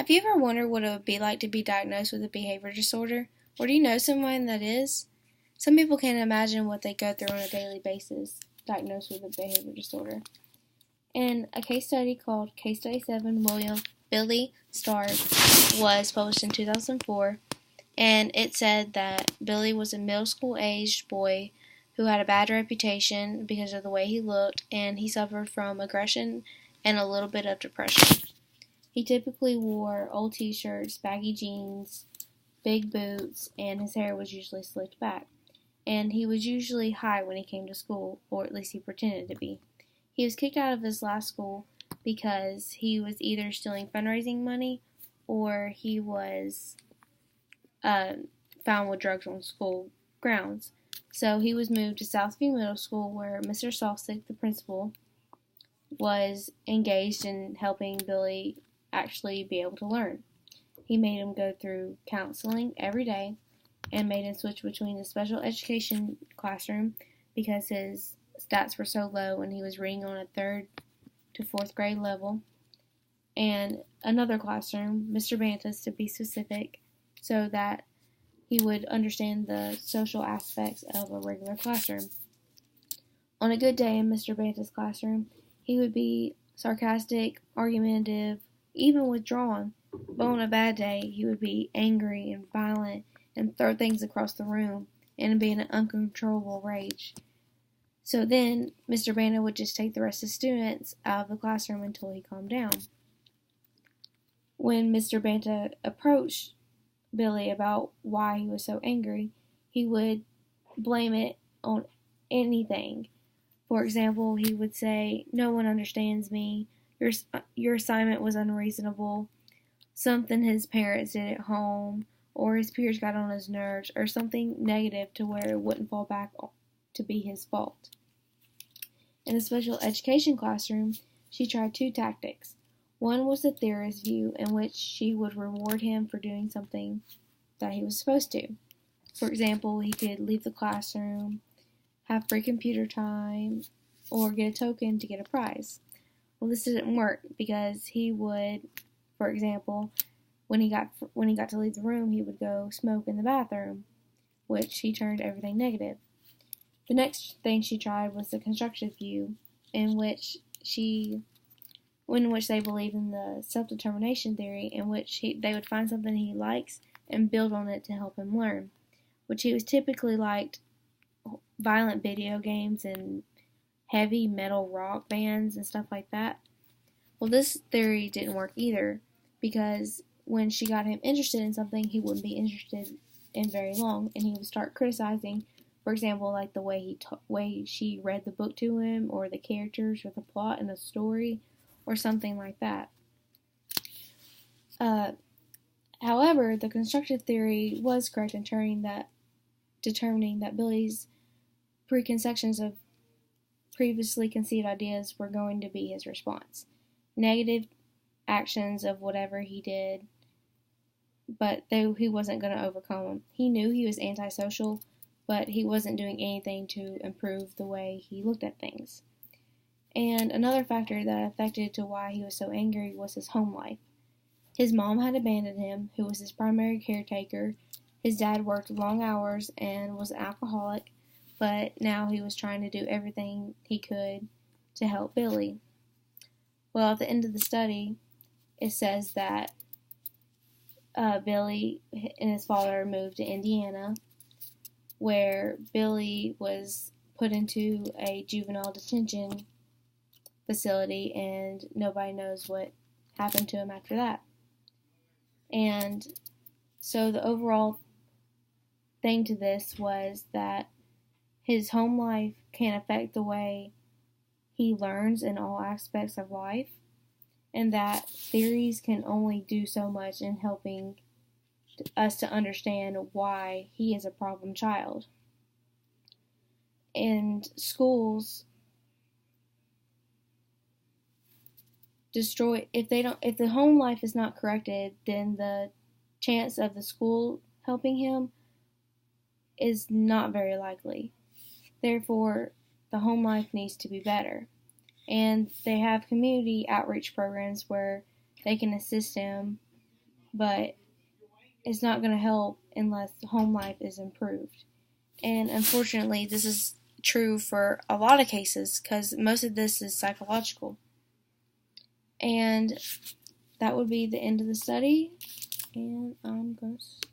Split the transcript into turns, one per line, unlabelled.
Have you ever wondered what it would be like to be diagnosed with a behavior disorder? Or do you know someone that is? Some people can't imagine what they go through on a daily basis diagnosed with a behavior disorder. In a case study called Case Study 7, Billy Starr was published in 2004, and it said that Billy was a middle school aged boy who had a bad reputation because of the way he looked, and he suffered from aggression and a little bit of depression. He typically wore old t-shirts, baggy jeans, big boots, and his hair was usually slicked back. And he was usually high when he came to school, or at least he pretended to be. He was kicked out of his last school because he was either stealing fundraising money or he was found with drugs on school grounds. So he was moved to Southview Middle School, where Mr. Salsick, the principal, was engaged in helping Billy actually be able to learn. He made him go through counseling every day and made him switch between the special education classroom because his stats were so low and he was reading on a 3rd to 4th grade level, and another classroom, Mr. Banta's to be specific, so that he would understand the social aspects of a regular classroom. On a good day in Mr. Banta's classroom, he would be sarcastic, argumentative, even withdrawn, but on a bad day, he would be angry and violent and throw things across the room and be in an uncontrollable rage. So then, Mr. Banta would just take the rest of the students out of the classroom until he calmed down. When Mr. Banta approached Billy about why he was so angry, he would blame it on anything. For example, he would say, "No one understands me, your assignment was unreasonable, something his parents did at home, or his peers got on his nerves, or something negative to where it wouldn't fall back to be his fault." In the special education classroom, she tried 2 tactics. One was the theorist view, in which she would reward him for doing something that he was supposed to. For example, he could leave the classroom, have free computer time, or get a token to get a prize. Well, this didn't work because he would, for example, when he got to leave the room, he would go smoke in the bathroom, which he turned everything negative. The next thing she tried was the constructive view, in which they believe in the self-determination theory, in which they would find something he likes and build on it to help him learn, which he was typically liked violent video games and heavy metal rock bands and stuff like that. Well, this theory didn't work either, because when she got him interested in something, he wouldn't be interested in very long, and he would start criticizing, for example, like the way she read the book to him, or the characters, or the plot in the story, or something like that. However, the constructive theory was correct in determining that Billy's preconceptions of previously conceived ideas were going to be his response. Negative actions of whatever he did, but he wasn't going to overcome them. He knew he was antisocial, but he wasn't doing anything to improve the way he looked at things. And another factor that affected to why he was so angry was his home life. His mom had abandoned him, who was his primary caretaker. His dad worked long hours and was an alcoholic, but now he was trying to do everything he could to help Billy. Well, at the end of the study, it says that Billy and his father moved to Indiana, where Billy was put into a juvenile detention facility, and nobody knows what happened to him after that. And so the overall thing to this was that his home life can affect the way he learns in all aspects of life, and that theories can only do so much in helping us to understand why he is a problem child. And schools if the home life is not corrected, then the chance of the school helping him is not very likely. Therefore, the home life needs to be better. And they have community outreach programs where they can assist him but it's not going to help unless home life is improved. And unfortunately, this is true for a lot of cases because most of this is psychological. And that would be the end of the study, and I'm going to